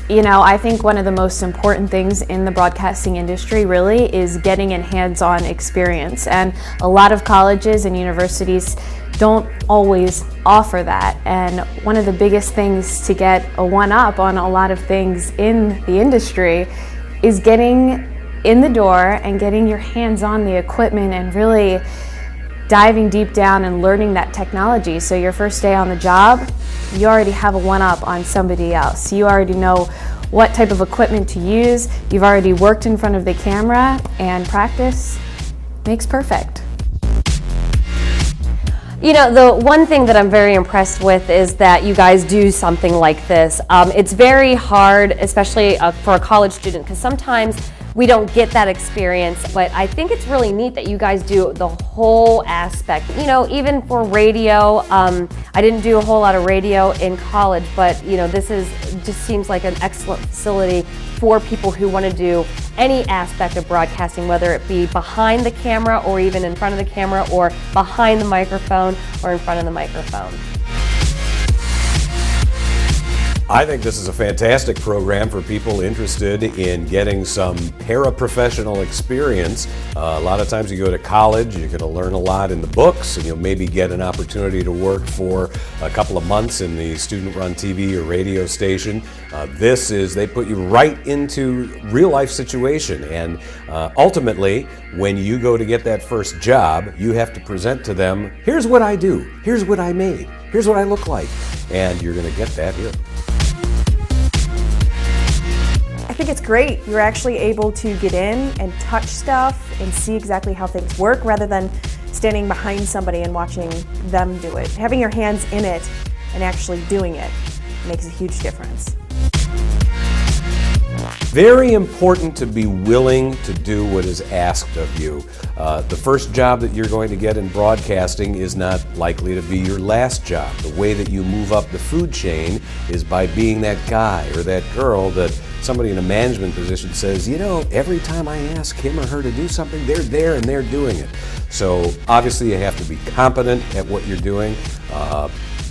You know, I think one of the most important things in the broadcasting industry really is getting a hands-on experience. And a lot of colleges and universities don't always offer that. And one of the biggest things to get a one-up on a lot of things in the industry is getting in the door and getting your hands on the equipment and really diving deep down and learning that technology. So your first day on the job, you already have a one-up on somebody else. You already know what type of equipment to use. You've already worked in front of the camera, and practice makes perfect. You know, the one thing that I'm very impressed with is that you guys do something like this. It's very hard, especially for a college student, because sometimes we don't get that experience, but I think it's really neat that you guys do the whole aspect. You know, even for radio, I didn't do a whole lot of radio in college, but you know, this just seems like an excellent facility for people who want to do any aspect of broadcasting, whether it be behind the camera or even in front of the camera or behind the microphone or in front of the microphone. I think this is a fantastic program for people interested in getting some paraprofessional experience. A lot of times you go to college, you're going to learn a lot in the books, and you'll maybe get an opportunity to work for a couple of months in the student-run TV or radio station. They put you right into real-life situation, and ultimately, when you go to get that first job, you have to present to them, here's what I do, here's what I made, here's what I look like, and you're going to get that here. I think it's great. You're actually able to get in and touch stuff and see exactly how things work rather than standing behind somebody and watching them do it. Having your hands in it and actually doing it makes a huge difference. Very important to be willing to do what is asked of you. The first job that you're going to get in broadcasting is not likely to be your last job. The way that you move up the food chain is by being that guy or that girl that somebody in a management position says, you know, every time I ask him or her to do something, they're there and they're doing it. So obviously you have to be competent at what you're doing.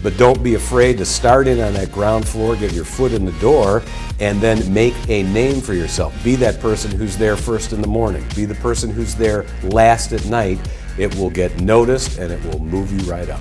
But don't be afraid to start in on that ground floor, get your foot in the door, and then make a name for yourself. Be that person who's there first in the morning. Be the person who's there last at night. It will get noticed and it will move you right up.